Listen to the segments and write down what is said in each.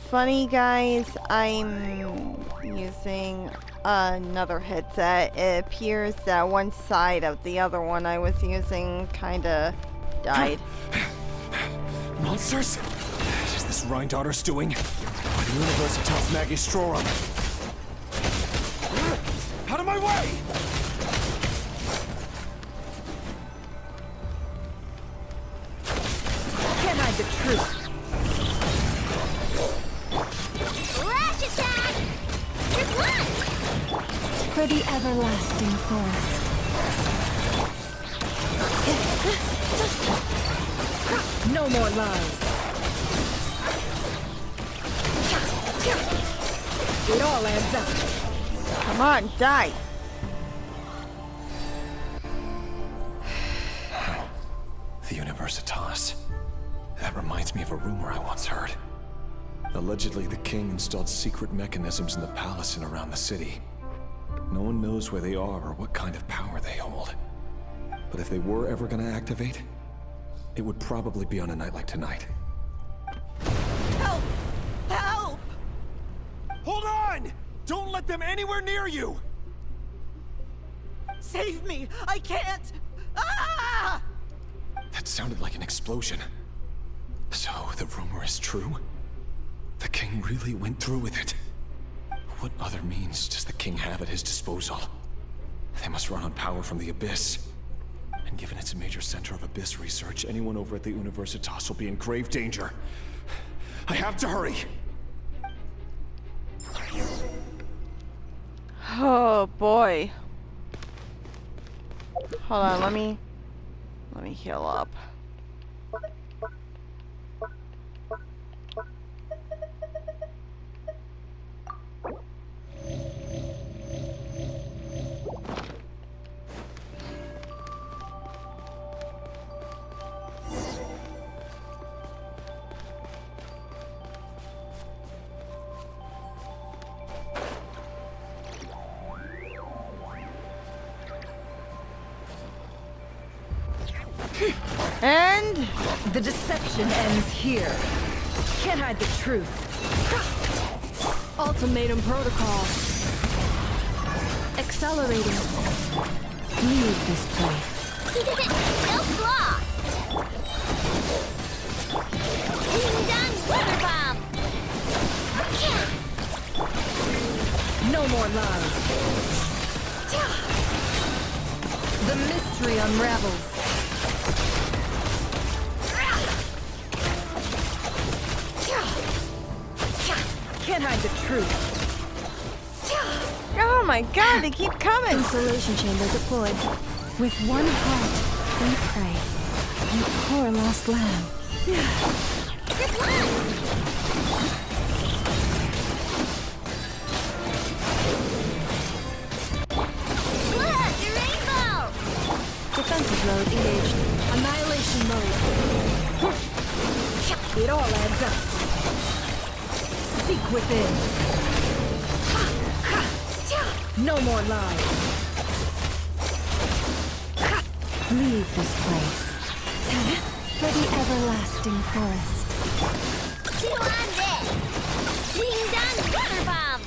funny, guys? I'm using another headset. It appears that one side of the other one I was using kinda died. Monsters? Is this Rhine daughter stewing? By the Universitas Magistrorum! Out of my way! Can't hide the truth. Flash attack! Just one! For the everlasting forest. No more lies. It all adds up. Come on, die! The Universitas. That reminds me of a rumor I once heard. Allegedly, the king installed secret mechanisms in the palace and around the city. No one knows where they are or what kind of power they hold. But if they were ever gonna activate, it would probably be on a night like tonight. Help! Help! Hold on! Don't let them anywhere near you! Save me! I can't! Ah! That sounded like an explosion. So, the rumor is true? The king really went through with it? What other means does the king have at his disposal? They must run on power from the Abyss. And given it's a major center of Abyss research, anyone over at the Universitas will be in grave danger. I have to hurry! Oh boy. Hold on, let me heal up. And The deception ends here. Can't hide the truth. Ultimatum protocol. Accelerating. Leave this place. No flaw! Ding-dong weather bomb! No more lies. The mystery unravels. Can't hide the truth. oh my god, they keep coming! Insulation chamber deployed. With one heart, we pray. You poor lost lamb. Just one! Look! The rainbow! Defensive mode engaged. Annihilation mode. It all adds up. Seek within. No more lies. Leave this place. For the everlasting forest. Chew on this! Ding-dong weather bomb!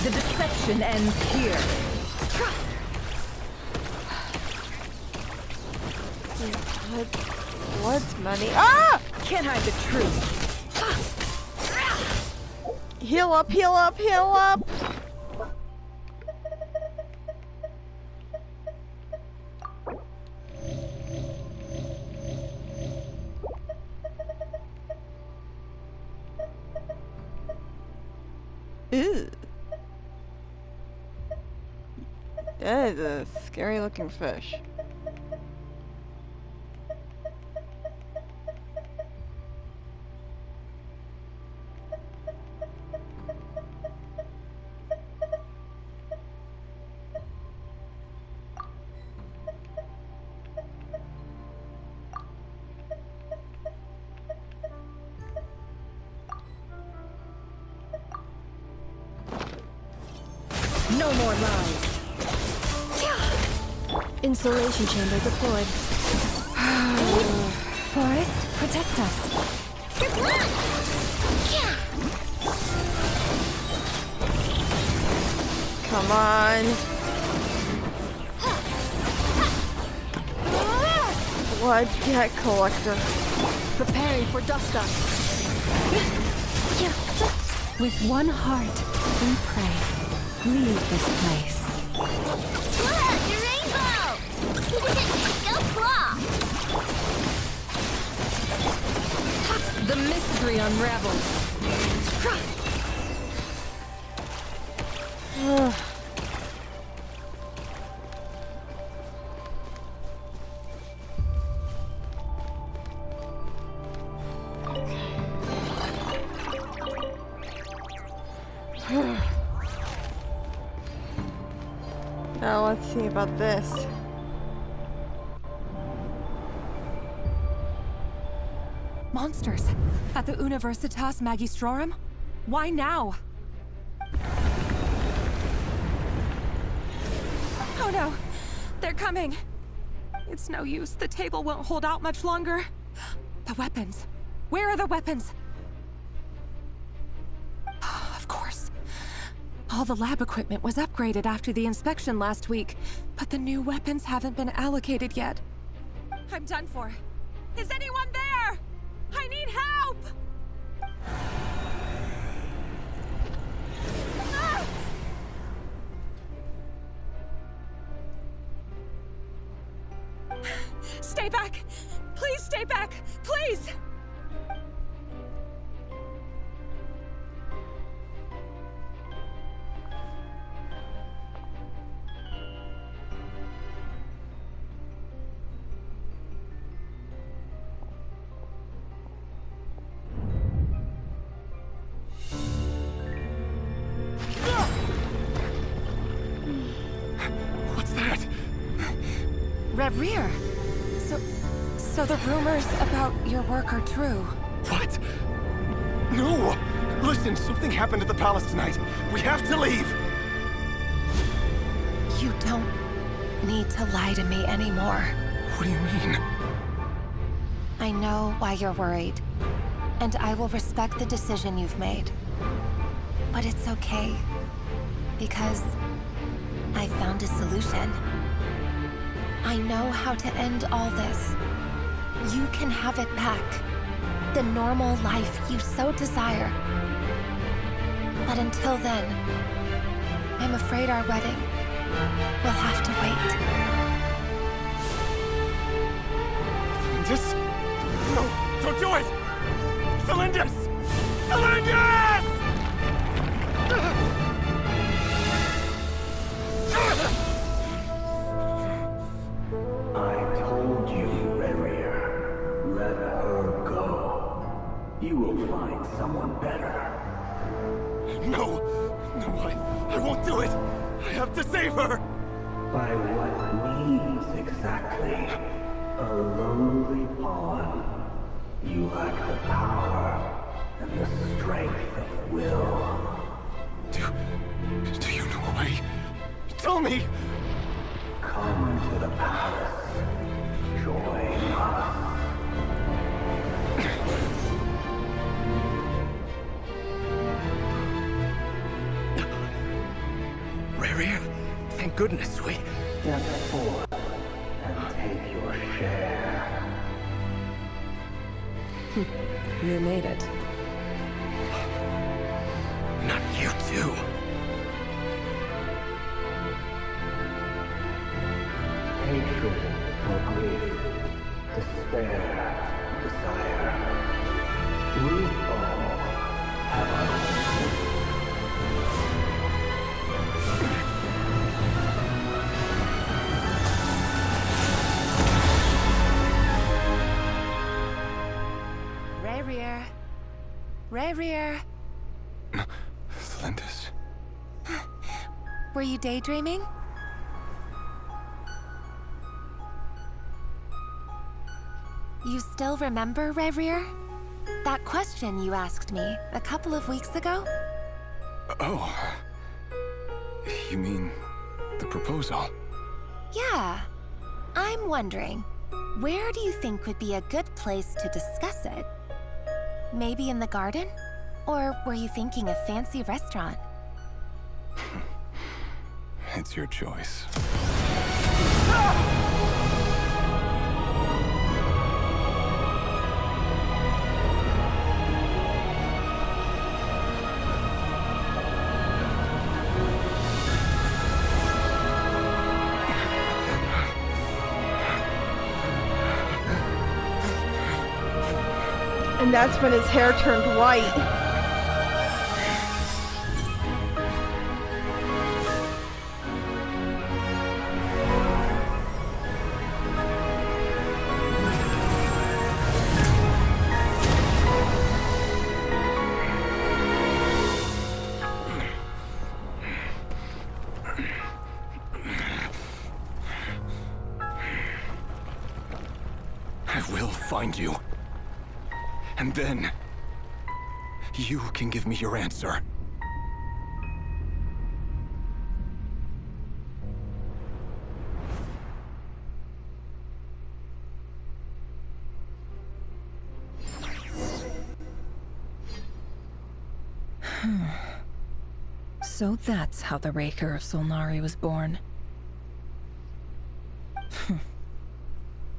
The deception ends here. What's money? Ah! Can't hide the truth. Heal up, heal up, heal up! Ew. That is a scary looking fish. No more lies. Insulation chamber deployed. Forest, protect us. Trip one! Yeah! Come on. Blood debt collector. Preparing for dust-up. With one heart, we pray. Leave this place. Look, your rainbow! Go claw! The mystery unravels. Now let's see about this. Monsters at the Universitas Magistrorum? Why now? Oh no, they're coming. It's no use, the table won't hold out much longer. The weapons. Where are the weapons? Of course. All the lab equipment was upgraded after the inspection last week, but the new weapons haven't been allocated yet. I'm done for. Is anyone there? I need help! Ah! Stay back! Please stay back! Please! What's that? Rear. So the rumors about your work are true. What? No! Listen, something happened at the palace tonight. We have to leave! You don't need to lie to me anymore. What do you mean? I know why you're worried, and I will respect the decision you've made. But it's okay, because I found a solution. I know how to end all this. You can have it back. The normal life you so desire. But until then, I'm afraid our wedding will have to wait. Celindus? No, don't do it! Celindus! Celindus! I told you, Rerir. Let her go. You will find someone better. No! No, I won't do it! I have to save her! By what means exactly? A lowly pawn. You lack the power and the strength of will. Do you know a way? Tell me! Come to the palace. Join us. Rerir, thank goodness we... Step forth and take your share. You made it. Not you too. Hatred or grief, despair, desire. We all have our own. Rerir. Rerir. Celindus. Were you daydreaming? You still remember, Rerir? That question you asked me a couple of weeks ago? Oh. You mean the proposal? Yeah. I'm wondering, Where do you think would be a good place to discuss it? Maybe in the garden? Or were you thinking a fancy restaurant? It's your choice. And that's when his hair turned white. I will find you. And then, you can give me your answer. So that's how the Raker of Solnari was born.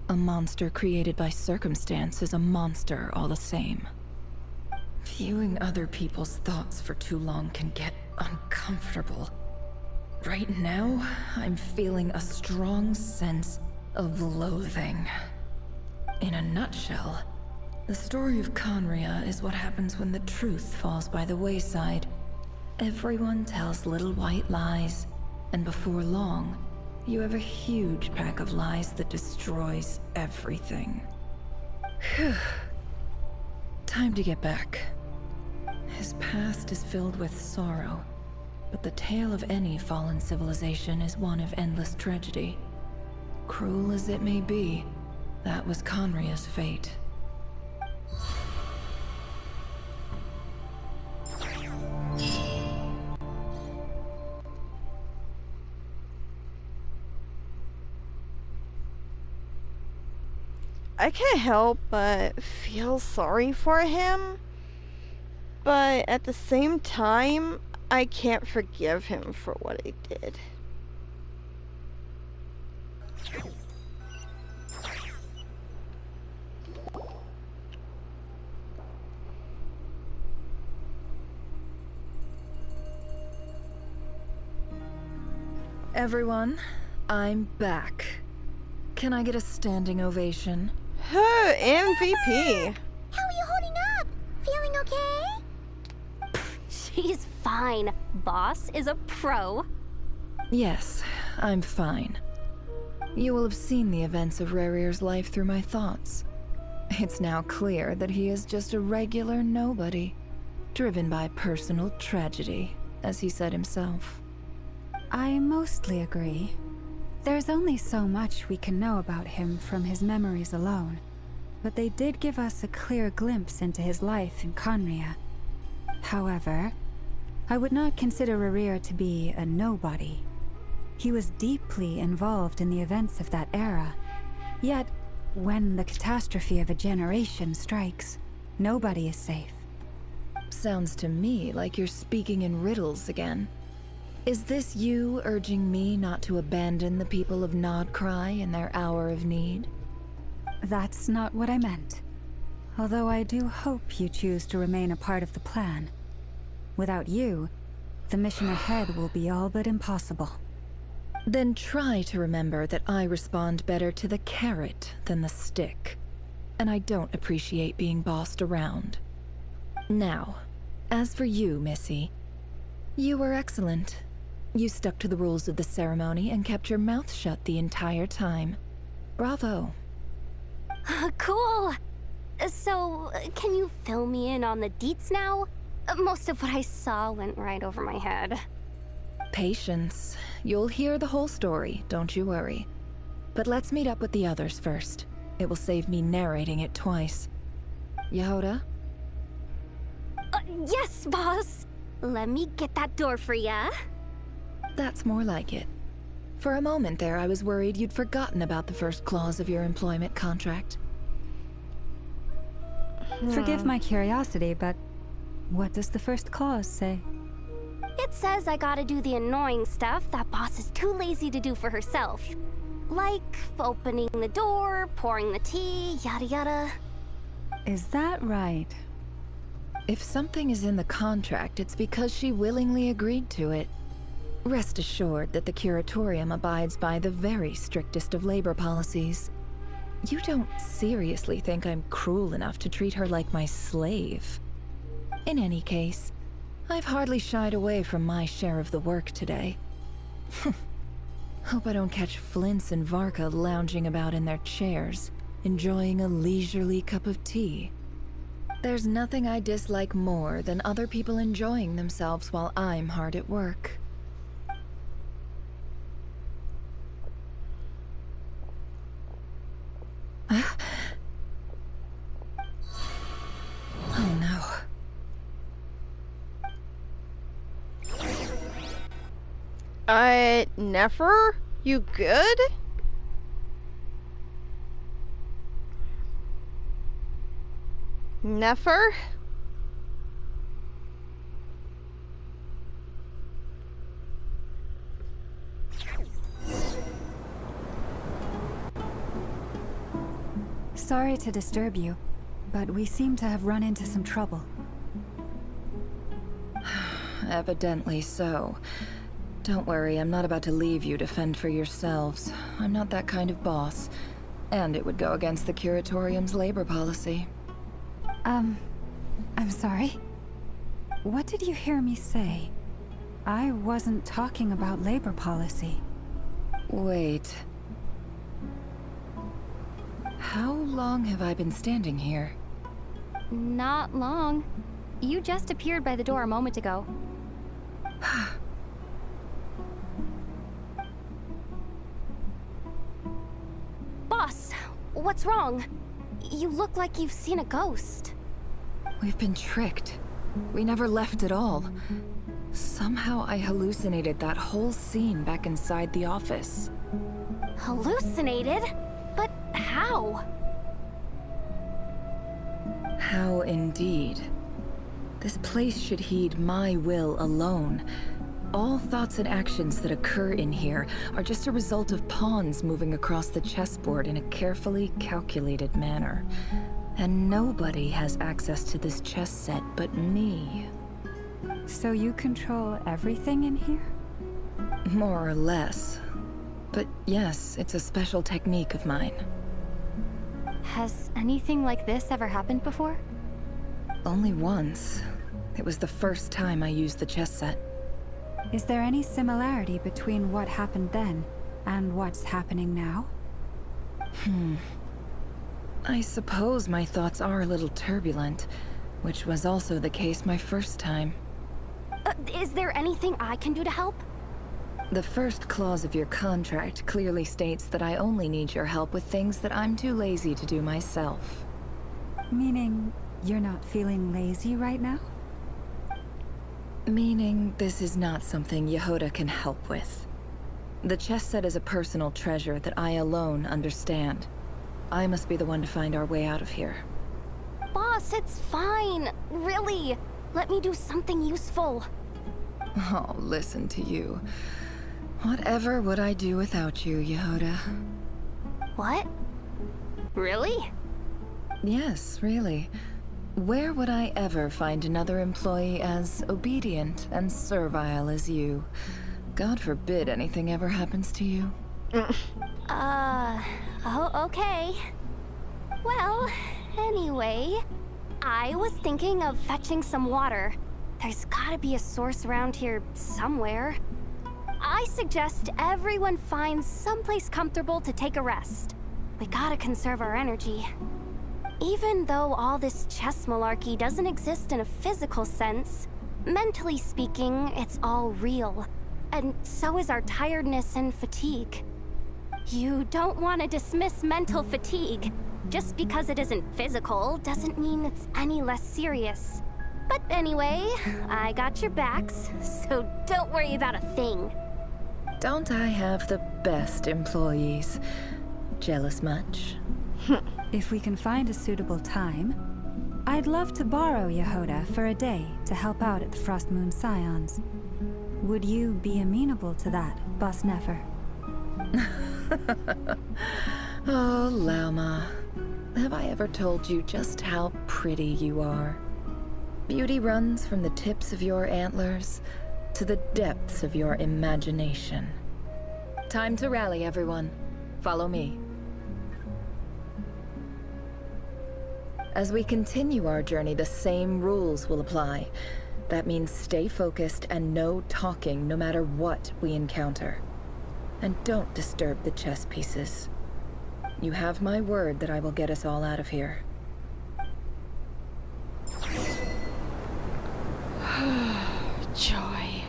A monster created by circumstance is a monster all the same. Viewing other people's thoughts for too long can get uncomfortable. Right now, I'm feeling a strong sense of loathing. In a nutshell, the story of Conria is what happens when the truth falls by the wayside. Everyone tells little white lies, and before long, you have a huge pack of lies that destroys everything. Whew. Time to get back. His past is filled with sorrow, but the tale of any fallen civilization is one of endless tragedy. Cruel as it may be, that was Conria's fate. I can't help but feel sorry for him, but at the same time, I can't forgive him for what he did. Everyone, I'm back. Can I get a standing ovation? MVP. How are you holding up? Feeling okay? She's fine. Boss is a pro. Yes, I'm fine. You will have seen the events of Rarir's life through my thoughts. It's now clear that he is just a regular nobody, driven by personal tragedy, as he said himself. I mostly agree. There's only so much we can know about him from his memories alone, but they did give us a clear glimpse into his life in Conria. However, I would not consider Rarir to be a nobody. He was deeply involved in the events of that era. Yet, when the catastrophe of a generation strikes, nobody is safe. Sounds to me like you're speaking in riddles again. Is this you urging me not to abandon the people of Nodcry in their hour of need? That's not what I meant. Although I do hope you choose to remain a part of the plan. Without you, the mission ahead will be all but impossible. Then try to remember that I respond better to the carrot than the stick. And I don't appreciate being bossed around. Now, as for you, Missy, you were excellent. You stuck to the rules of the ceremony and kept your mouth shut the entire time. Bravo. Cool. So, can you fill me in on the deets now? Most of what I saw went right over my head. Patience. You'll hear the whole story, don't you worry. But let's meet up with the others first. It will save me narrating it twice. Yehoda? Yes, boss. Let me get that door for ya. That's more like it. For a moment there, I was worried you'd forgotten about the first clause of your employment contract. Forgive my curiosity, but what does the first clause say? It says I gotta do the annoying stuff that boss is too lazy to do for herself. Like opening the door, pouring the tea, yada yada. Is that right? If something is in the contract, it's because she willingly agreed to it. Rest assured that the Curatorium abides by the very strictest of labor policies. You don't seriously think I'm cruel enough to treat her like my slave? In any case, I've hardly shied away from my share of the work today. Hope I don't catch Flintz and Varka lounging about in their chairs, enjoying a leisurely cup of tea. There's nothing I dislike more than other people enjoying themselves while I'm hard at work. Oh no. Nefer? You good? Nefer? Sorry to disturb you, but we seem to have run into some trouble. Evidently so. Don't worry, I'm not about to leave you to fend for yourselves. I'm not that kind of boss. And it would go against the Curatorium's labor policy. I'm sorry? What did you hear me say? I wasn't talking about labor policy. Wait. How long have I been standing here? Not long. You just appeared by the door a moment ago. Boss, what's wrong? You look like you've seen a ghost. We've been tricked. We never left at all. Somehow I hallucinated that whole scene back inside the office. Hallucinated? But how? How indeed. This place should heed my will alone. All thoughts and actions that occur in here are just a result of pawns moving across the chessboard in a carefully calculated manner. And nobody has access to this chess set but me. So you control everything in here? More or less. But yes, it's a special technique of mine. Has anything like this ever happened before? Only once. It was the first time I used the chess set. Is there any similarity between what happened then and what's happening now? I suppose my thoughts are a little turbulent, which was also the case my first time. Is there anything I can do to help? The first clause of your contract clearly states that I only need your help with things that I'm too lazy to do myself. Meaning, you're not feeling lazy right now? Meaning, this is not something Yehoda can help with. The chess set is a personal treasure that I alone understand. I must be the one to find our way out of here. Boss, it's fine. Really. Let me do something useful. Oh, listen to you. Whatever would I do without you, Yehoda? What? Really? Yes, really. Where would I ever find another employee as obedient and servile as you? God forbid anything ever happens to you. Oh, okay. Well, anyway, I was thinking of fetching some water. There's gotta be a source around here somewhere. I suggest everyone finds someplace comfortable to take a rest. We gotta conserve our energy. Even though all this chess malarkey doesn't exist in a physical sense, mentally speaking, it's all real. And so is our tiredness and fatigue. You don't want to dismiss mental fatigue. Just because it isn't physical doesn't mean it's any less serious. But anyway, I got your backs, so don't worry about a thing. Don't I have the best employees? Jealous much? If we can find a suitable time, I'd love to borrow Yehoda for a day to help out at the Frost Moon Scions. Would you be amenable to that, Boss Nefer? Oh, Lauma. Have I ever told you just how pretty you are? Beauty runs from the tips of your antlers to the depths of your imagination. Time to rally, everyone. Follow me. As we continue our journey, the same rules will apply. That means stay focused and no talking no matter what we encounter. And don't disturb the chess pieces. You have my word that I will get us all out of here. Joy.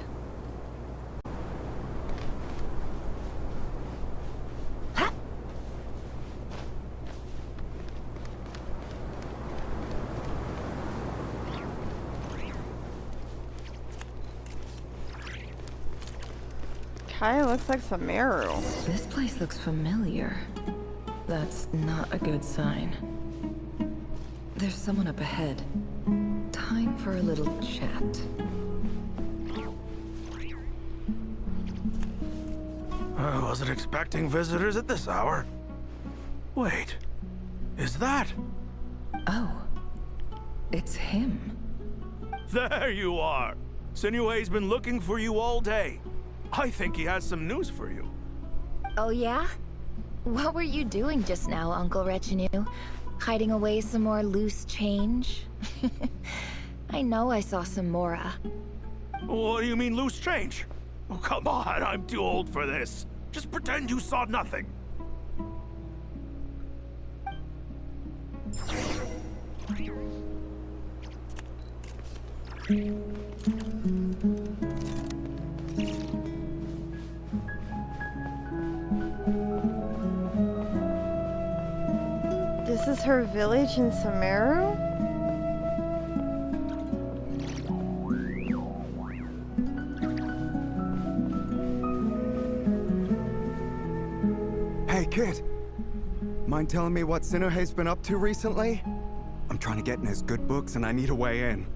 Kinda looks like Samaru. This place looks familiar. That's not a good sign. There's someone up ahead. Time for a little chat. I wasn't expecting visitors at this hour. Wait, is that? Oh, it's him. There you are! Sinue's been looking for you all day. I think he has some news for you. Oh yeah? What were you doing just now, Uncle Retinue? Hiding away some more loose change? I know I saw some Mora. What do you mean, loose change? Oh, come on, I'm too old for this. Just pretend you saw nothing. This is her village in Samaru? Hey, kid. Mind telling me what Sinuhe's been up to recently? I'm trying to get in his good books and I need a way in.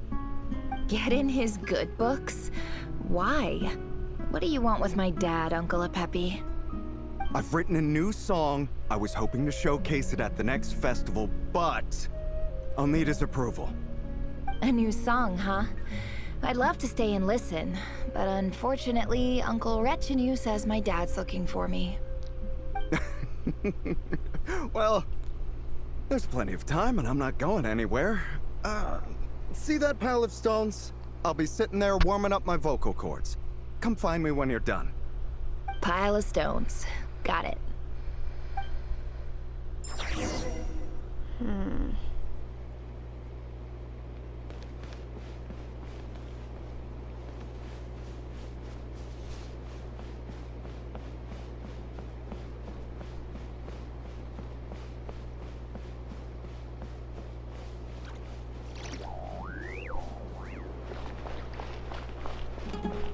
Get in his good books? Why? What do you want with my dad, Uncle Apepi? I've written a new song. I was hoping to showcase it at the next festival, but I'll need his approval. A new song, huh? I'd love to stay and listen, but unfortunately, Uncle Retinue says my dad's looking for me. Well, there's plenty of time and I'm not going anywhere. See that pile of stones? I'll be sitting there warming up my vocal cords. Come find me when you're done. Pile of stones. Got it.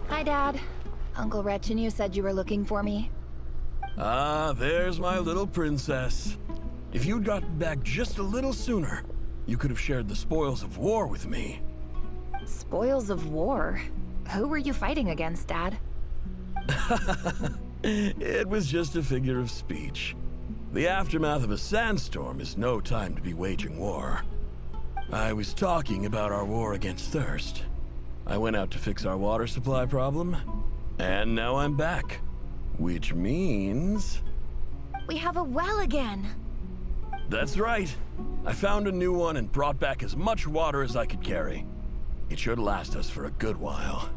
Hi, Dad. Uncle Retinue said you were looking for me. Ah, there's my little princess. If you'd gotten back just a little sooner, you could have shared the spoils of war with me. Spoils of war? Who were you fighting against, Dad? It was just a figure of speech. The aftermath of a sandstorm is no time to be waging war. I was talking about our war against thirst. I went out to fix our water supply problem, and now I'm back. Which means... We have a well again! That's right. I found a new one and brought back as much water as I could carry. It should last us for a good while.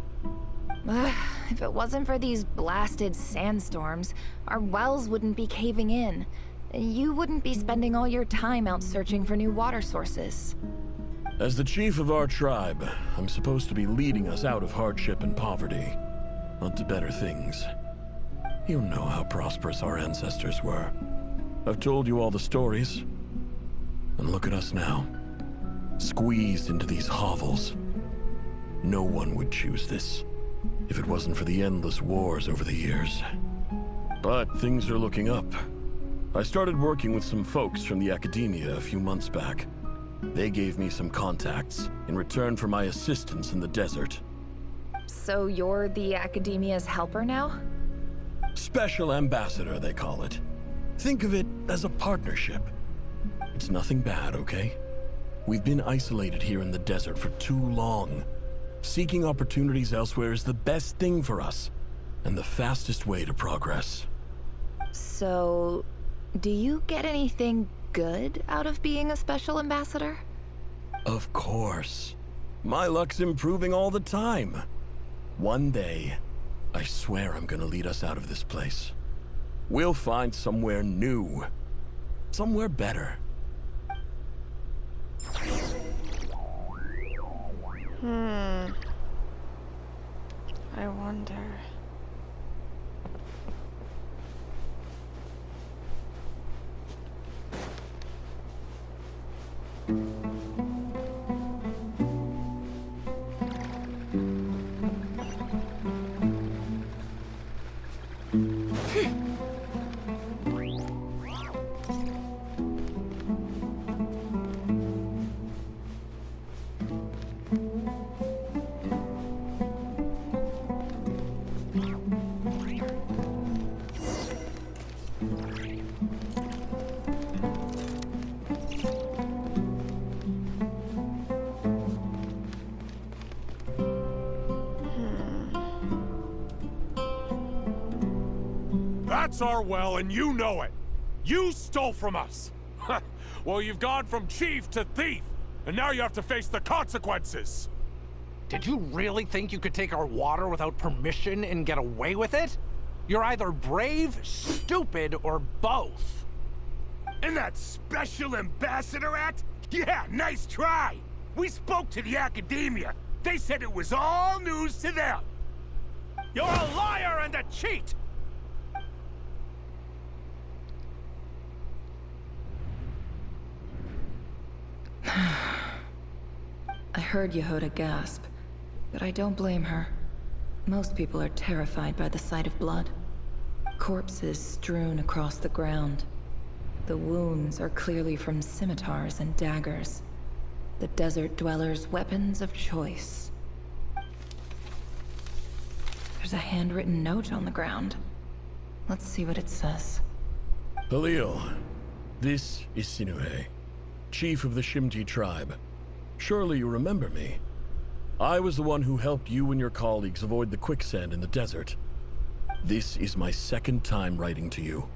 If it wasn't for these blasted sandstorms, our wells wouldn't be caving in. You wouldn't be spending all your time out searching for new water sources. As the chief of our tribe, I'm supposed to be leading us out of hardship and poverty, onto better things. You know how prosperous our ancestors were. I've told you all the stories. And look at us now, squeezed into these hovels. No one would choose this. if it wasn't for the endless wars over the years. But things are looking up. I started working with some folks from the academia a few months back. They gave me some contacts in return for my assistance in the desert. So you're the Academia's helper now? Special ambassador, they call it. Think of it as a partnership. It's nothing bad, okay? We've been isolated here in the desert for too long. Seeking opportunities elsewhere is the best thing for us, and the fastest way to progress. So, do you get anything good out of being a special ambassador? Of course. My luck's improving all the time. One day, I swear I'm gonna lead us out of this place. We'll find somewhere new. Somewhere better. I wonder. That's our well, and you know it. You stole from us. Well, you've gone from chief to thief, and now you have to face the consequences. Did you really think you could take our water without permission and get away with it? You're either brave, stupid, or both. And that Special Ambassador Act? Yeah, nice try. We spoke to the academia. They said it was all news to them. You're a liar and a cheat! I heard Yehuda gasp, but I don't blame her. Most people are terrified by the sight of blood. Corpses strewn across the ground. The wounds are clearly from scimitars and daggers. The desert dwellers' weapons of choice. There's a handwritten note on the ground. Let's see what it says. Halil, this is Sinuhe, chief of the Shimti tribe. Surely you remember me. I was the one who helped you and your colleagues avoid the quicksand in the desert. This is my second time writing to you.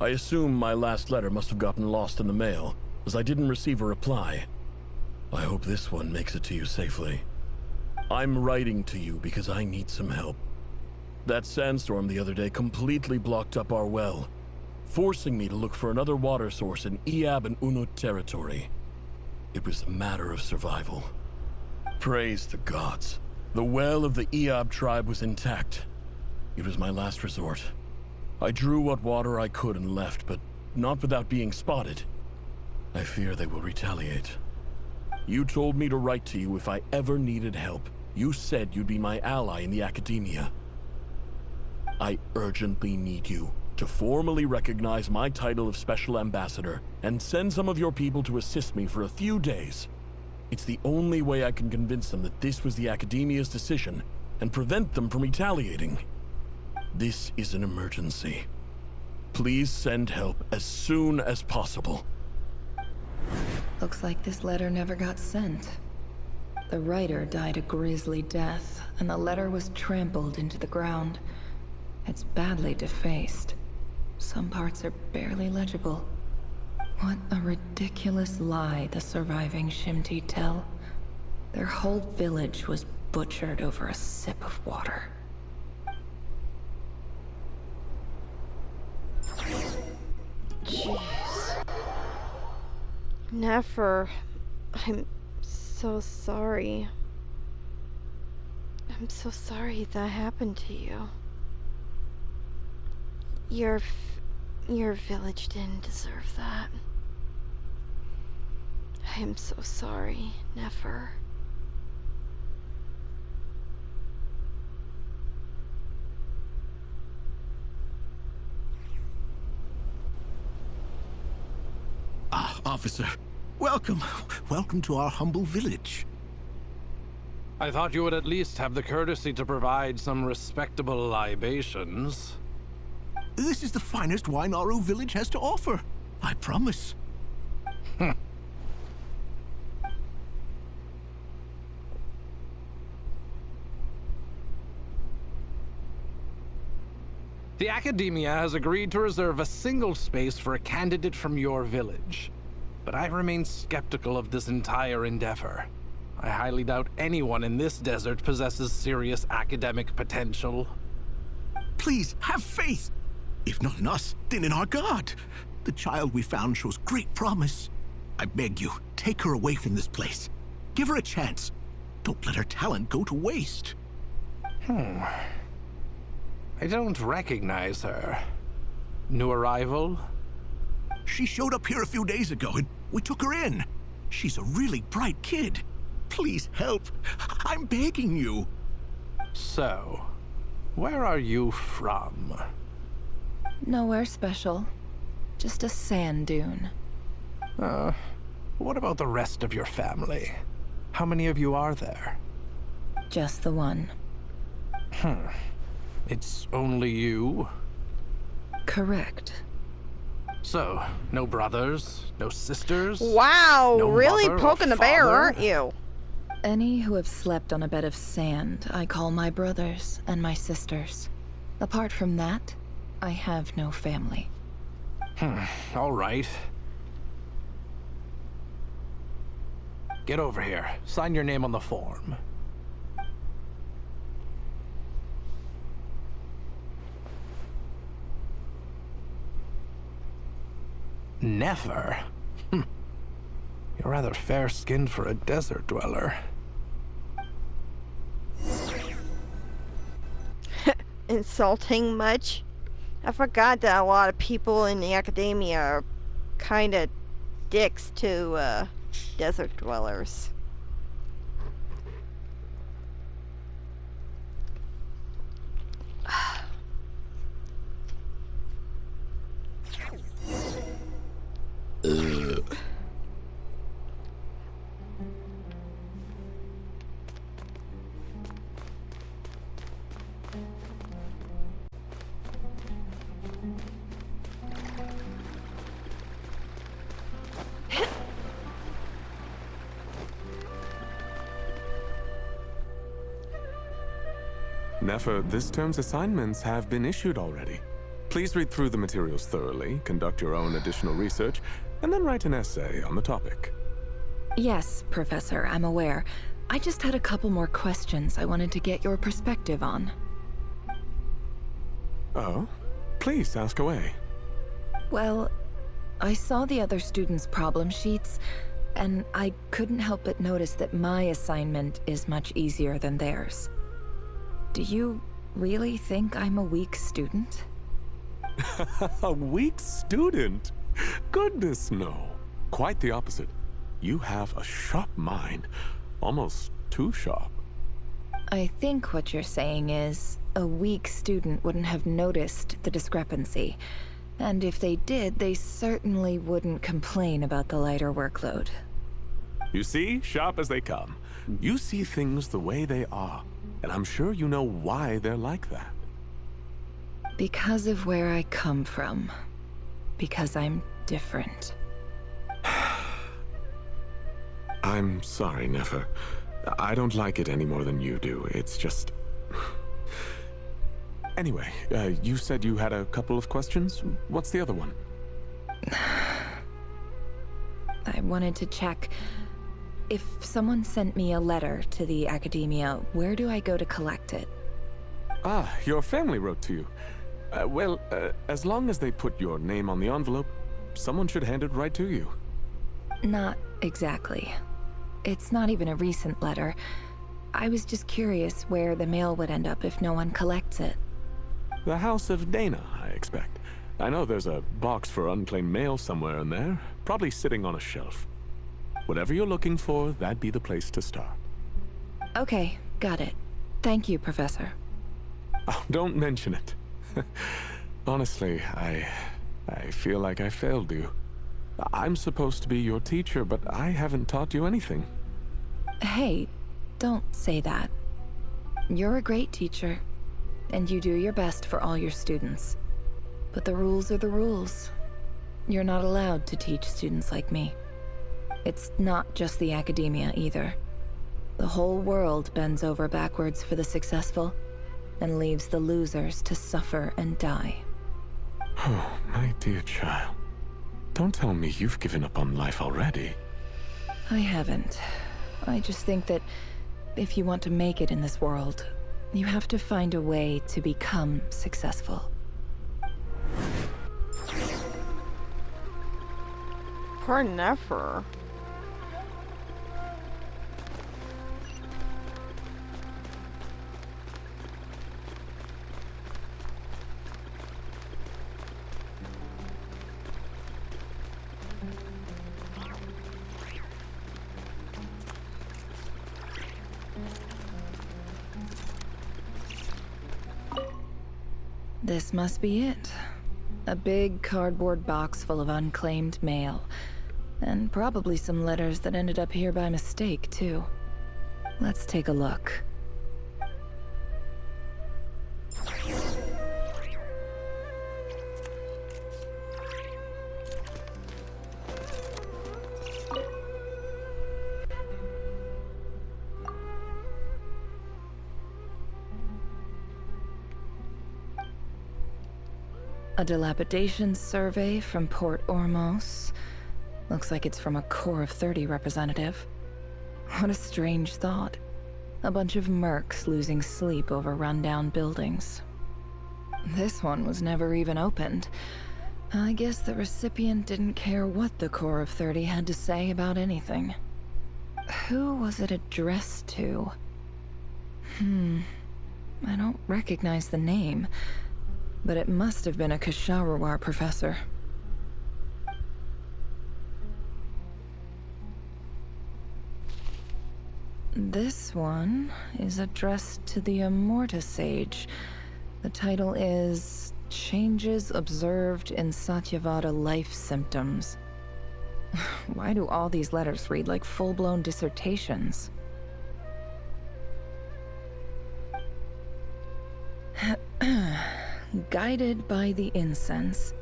I assume my last letter must have gotten lost in the mail, as I didn't receive a reply. I hope this one makes it to you safely. I'm writing to you because I need some help. That sandstorm the other day completely blocked up our well, forcing me to look for another water source in Iab and Unut territory. It was a matter of survival. Praise the gods. The well of the Iab tribe was intact. It was my last resort. I drew what water I could and left, but not without being spotted. I fear they will retaliate. You told me to write to you if I ever needed help. You said you'd be my ally in the academia. I urgently need you to formally recognize my title of Special Ambassador and send some of your people to assist me for a few days. It's the only way I can convince them that this was the Academia's decision and prevent them from retaliating. This is an emergency. Please send help as soon as possible. Looks like this letter never got sent. The writer died a grisly death, and the letter was trampled into the ground. It's badly defaced. Some parts are barely legible. What a ridiculous lie the surviving Shimti tell. Their whole village was butchered over a sip of water. Jeez. Nefer, I'm so sorry. I'm so sorry that happened to you. Your village didn't deserve that. I am so sorry, Nefer. officer. Welcome. Welcome to our humble village. I thought you would at least have the courtesy to provide some respectable libations. This is the finest wine Aru village has to offer. I promise. The Academia has agreed to reserve a single space for a candidate from your village. But I remain skeptical of this entire endeavor. I highly doubt anyone in this desert possesses serious academic potential. Please, have faith. If not in us, then in our god. The child we found shows great promise. I beg you, take her away from this place. Give her a chance. Don't let her talent go to waste. I don't recognize her. New arrival? She showed up here a few days ago and we took her in. She's a really bright kid. Please help. I'm begging you. So, where are you from? Nowhere special. Just a sand dune. What about the rest of your family? How many of you are there? Just the one. It's only you? Correct. So, no brothers, no sisters? Wow, no really mother or poking the bear, father? aren't you? Any who have slept on a bed of sand, I call my brothers and my sisters. Apart from that, I have no family. All right. Get over here. Sign your name on the form. Never? You're rather fair-skinned for a desert dweller. Insulting much? I forgot that a lot of people in the academia are kind of dicks to desert dwellers. Nefer, this term's assignments have been issued already. Please read through the materials thoroughly, conduct your own additional research, and then write an essay on the topic. Yes, Professor, I'm aware. I just had a couple more questions I wanted to get your perspective on. Oh? Please, ask away. Well, I saw the other students' problem sheets, and I couldn't help but notice that my assignment is much easier than theirs. Do you really think I'm a weak student? A weak student? Goodness, no. Quite the opposite. You have a sharp mind. Almost too sharp. I think what you're saying is, a weak student wouldn't have noticed the discrepancy. And if they did, they certainly wouldn't complain about the lighter workload. You see, sharp as they come. You see things the way they are. And I'm sure you know why they're like that. Because of where I come from. Because I'm different. I'm sorry, Nefer. I don't like it any more than you do. It's just... Anyway, you said you had a couple of questions? What's the other one? I wanted to check... If someone sent me a letter to the Academia, where do I go to collect it? Ah, your family wrote to you. Well, as long as they put your name on the envelope, someone should hand it right to you. Not exactly. It's not even a recent letter. I was just curious where the mail would end up if no one collects it. The House of Dana, I expect. I know there's a box for unclaimed mail somewhere in there, probably sitting on a shelf. Whatever you're looking for, that'd be the place to start. Okay, got it. Thank you, Professor. Oh, don't mention it. Honestly, I feel like I failed you. I'm supposed to be your teacher, but I haven't taught you anything. Hey, don't say that. You're a great teacher, and you do your best for all your students. But the rules are the rules. You're not allowed to teach students like me. It's not just the academia either. The whole world bends over backwards for the successful, and leaves the losers to suffer and die. Oh, my dear child. Don't tell me you've given up on life already. I haven't. I just think that if you want to make it in this world, you have to find a way to become successful. Poor Nefer. This must be it. A big cardboard box full of unclaimed mail. And probably some letters that ended up here by mistake, too. Let's take a look. A dilapidation survey from Port Ormos. Looks like it's from a Core of 30 representative. What a strange thought. A bunch of mercs losing sleep over rundown buildings. This one was never even opened. I guess the recipient didn't care what the Core of 30 had to say about anything. Who was it addressed to? I don't recognize the name. But it must have been a Kshahrewar professor. This one is addressed to the Immorta Sage. The title is Changes Observed in Satyavada Life Symptoms. Why do all these letters read like full-blown dissertations? Guided by the incense,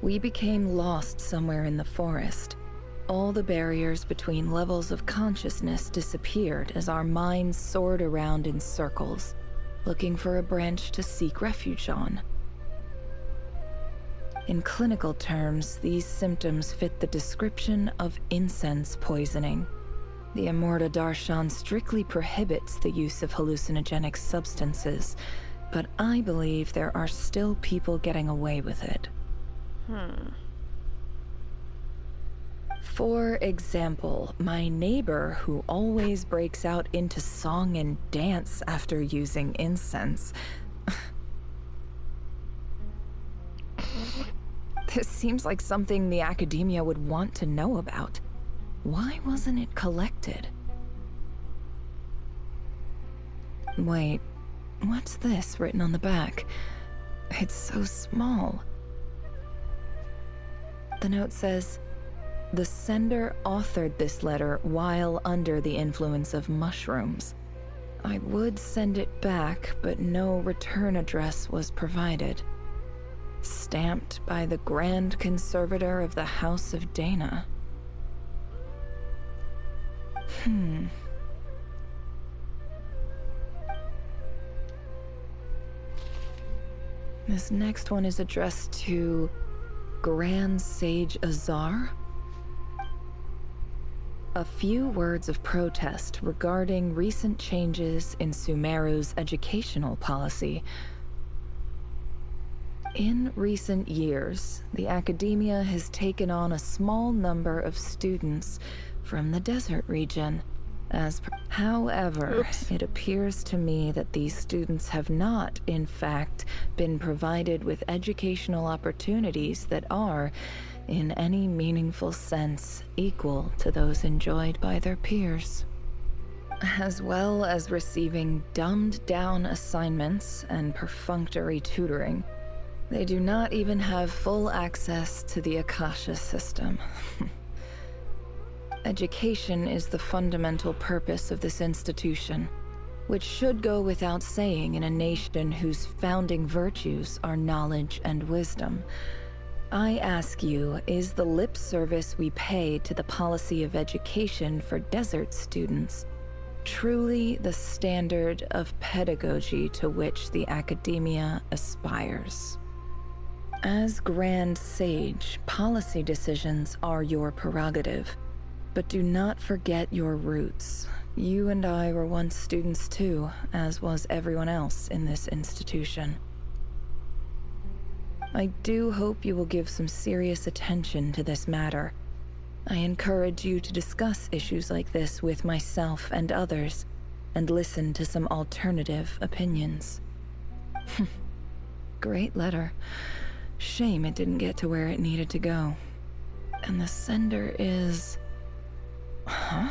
we became lost somewhere in the forest. All the barriers between levels of consciousness disappeared as our minds soared around in circles, looking for a branch to seek refuge on. In clinical terms, these symptoms fit the description of incense poisoning. The Immorta Darshan strictly prohibits the use of hallucinogenic substances, but I believe there are still people getting away with it. For example, my neighbor who always breaks out into song and dance after using incense. This seems like something the academia would want to know about. Why wasn't it collected? Wait. What's this written on the back? It's so small. The note says, the sender authored this letter while under the influence of mushrooms. I would send it back, but no return address was provided. Stamped by the Grand Conservator of the House of Dana. This next one is addressed to Grand Sage Azar. A few words of protest regarding recent changes in Sumeru's educational policy. In recent years, the academia has taken on a small number of students from the desert region. However, it appears to me that these students have not, in fact, been provided with educational opportunities that are, in any meaningful sense, equal to those enjoyed by their peers. As well as receiving dumbed-down assignments and perfunctory tutoring, They do not even have full access to the Akasha system. Education is the fundamental purpose of this institution, which should go without saying in a nation whose founding virtues are knowledge and wisdom. I ask you, is the lip service we pay to the policy of education for desert students truly the standard of pedagogy to which the academia aspires? As Grand Sage, policy decisions are your prerogative, but do not forget your roots. You and I were once students too, as was everyone else in this institution. I do hope you will give some serious attention to this matter. I encourage you to discuss issues like this with myself and others, and listen to some alternative opinions. Great letter. Shame it didn't get to where it needed to go. And the sender is... Huh?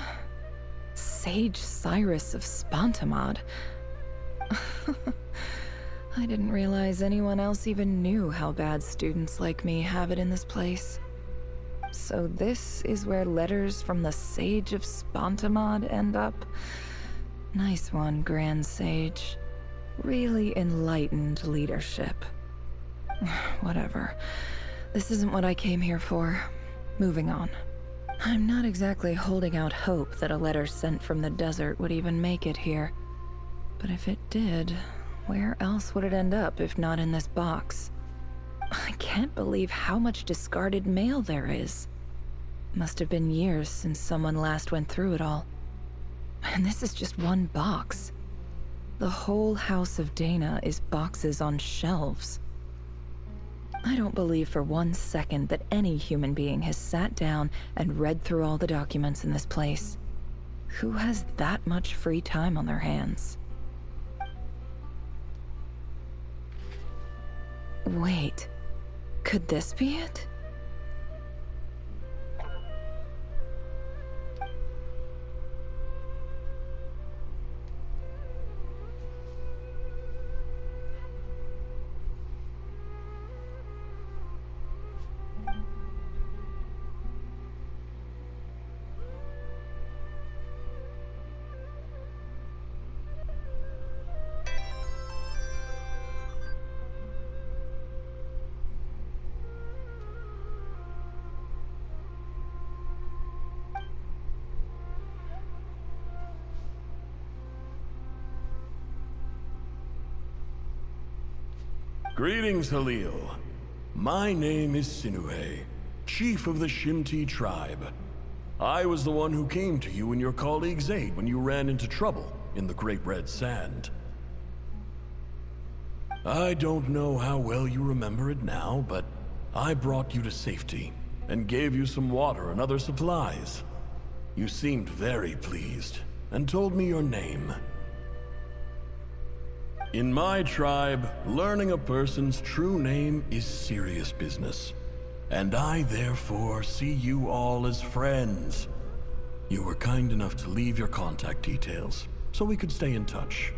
Sage Cyrus of Spontamod. I didn't realize anyone else even knew how bad students like me have it in this place. So this is where letters from the Sage of Spontamod end up? Nice one, Grand Sage. Really enlightened leadership. Whatever. This isn't what I came here for. Moving on. I'm not exactly holding out hope that a letter sent from the desert would even make it here. But if it did, where else would it end up if not in this box? I can't believe how much discarded mail there is. Must have been years since someone last went through it all. And this is just one box. The whole House of Dana is boxes on shelves. I don't believe for 1 second that any human being has sat down and read through all the documents in this place. Who has that much free time on their hands? Wait, could this be it? Greetings, Halil. My name is Sinuhe, chief of the Shimti tribe. I was the one who came to you and your colleague Zaid when you ran into trouble in the Great Red Sand. I don't know how well you remember it now, but I brought you to safety and gave you some water and other supplies. You seemed very pleased and told me your name. In my tribe, learning a person's true name is serious business, and I therefore see you all as friends. You were kind enough to leave your contact details, so we could stay in touch.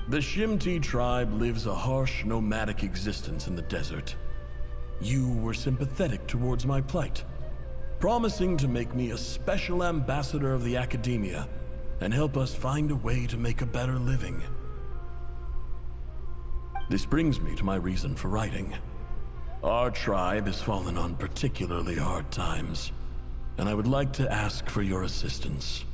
The Shimti tribe lives a harsh, nomadic existence in the desert. You were sympathetic towards my plight, promising to make me a special ambassador of the academia and help us find a way to make a better living. This brings me to my reason for writing. Our tribe has fallen on particularly hard times, and I would like to ask for your assistance.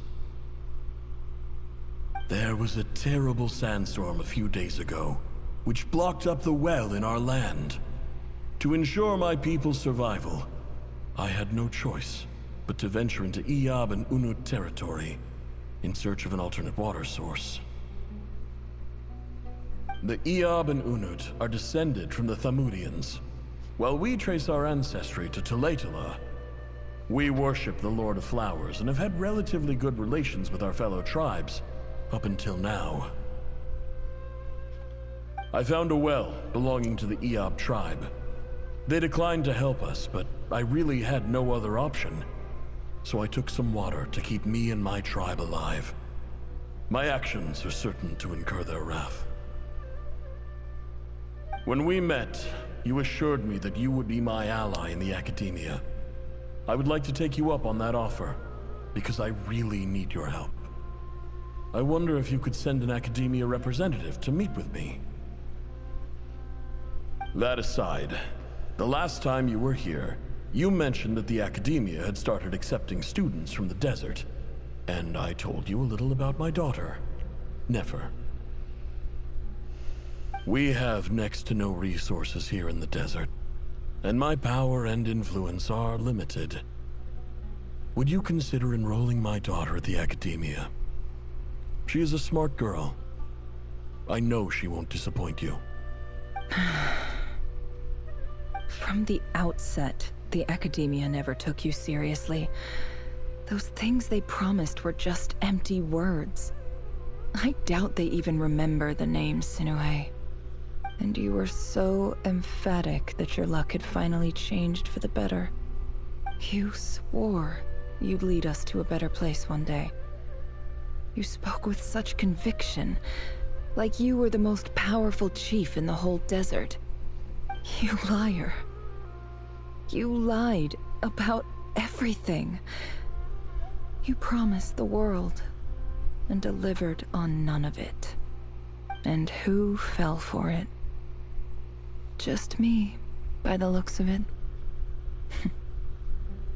There was a terrible sandstorm a few days ago, which blocked up the well in our land. To ensure my people's survival, I had no choice but to venture into Iyab and Unut territory in search of an alternate water source. The Iyab and Unut are descended from the Thamudians, while we trace our ancestry to Tulatala. We worship the Lord of Flowers and have had relatively good relations with our fellow tribes, up until now. I found a well belonging to the Iyab tribe. They declined to help us, but I really had no other option. So I took some water to keep me and my tribe alive. My actions are certain to incur their wrath. When we met, you assured me that you would be my ally in the Academia. I would like to take you up on that offer, because I really need your help. I wonder if you could send an Academia representative to meet with me. That aside, the last time you were here, you mentioned that the Academia had started accepting students from the desert, and I told you a little about my daughter, Nefer. We have next to no resources here in the desert, and my power and influence are limited. Would you consider enrolling my daughter at the Academia? She is a smart girl. I know she won't disappoint you. From the outset, the Academia never took you seriously. Those things they promised were just empty words. I doubt they even remember the name Sinuhe. And you were so emphatic that your luck had finally changed for the better. You swore you'd lead us to a better place one day. You spoke with such conviction, like you were the most powerful chief in the whole desert. You liar. You lied about everything. You promised the world and delivered on none of it. And who fell for it? Just me, by the looks of it.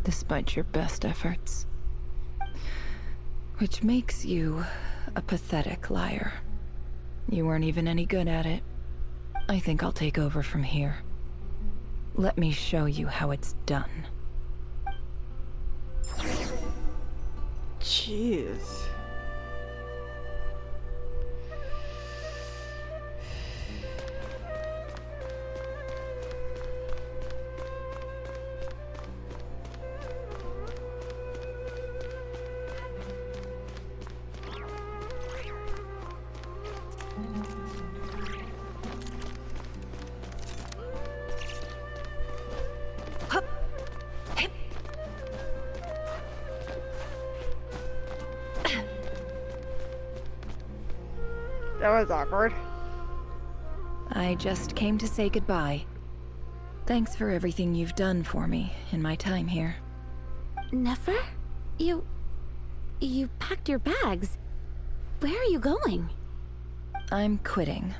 Despite your best efforts. Which makes you a pathetic liar. You weren't even any good at it. I think I'll take over from here. Let me show you how it's done. Jeez. That was awkward. I just came to say goodbye. Thanks for everything you've done for me in my time here. Nefer? You packed your bags. Where are you going? I'm quitting.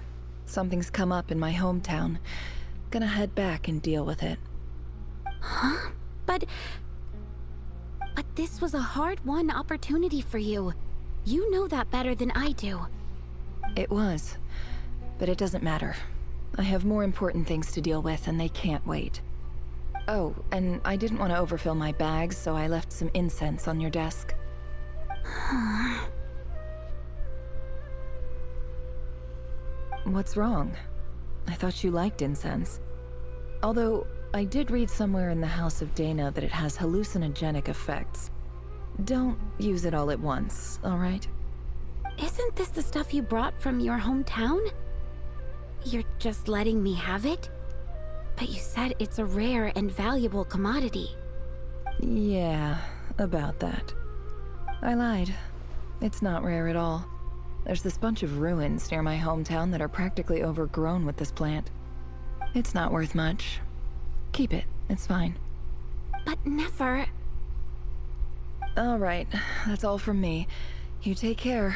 Something's come up in my hometown. Gonna head back and deal with it. Huh? But this was a hard-won opportunity for you. You know that better than I do. It was. But it doesn't matter. I have more important things to deal with, and they can't wait. Oh, and I didn't want to overfill my bags, so I left some incense on your desk. What's wrong? I thought you liked incense. Although, I did read somewhere in the House of Dana that it has hallucinogenic effects. Don't use it all at once, alright? Isn't this the stuff you brought from your hometown? You're just letting me have it? But you said it's a rare and valuable commodity. Yeah, about that. I lied. It's not rare at all. There's this bunch of ruins near my hometown that are practically overgrown with this plant. It's not worth much. Keep it, it's fine. But Nefer... Alright, that's all from me. You take care.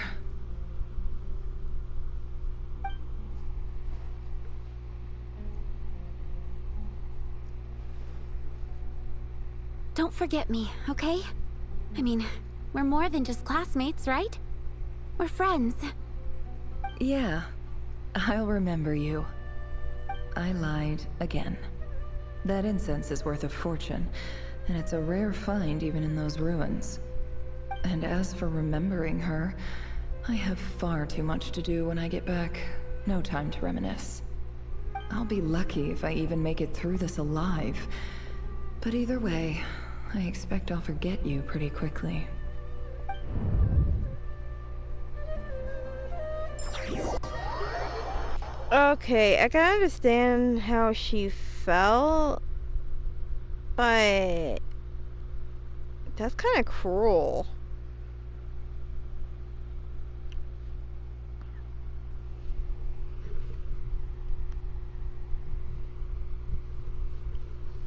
Don't forget me, okay? I mean, we're more than just classmates, right? We're friends. Yeah, I'll remember you. I lied again. That incense is worth a fortune, and it's a rare find even in those ruins. And as for remembering her, I have far too much to do when I get back. No time to reminisce. I'll be lucky if I even make it through this alive. But either way, I expect I'll forget you pretty quickly. Okay, I can understand how she felt, but that's kind of cruel.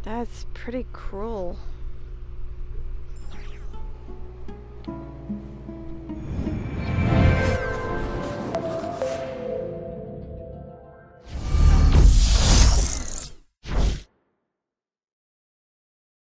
That's pretty cruel.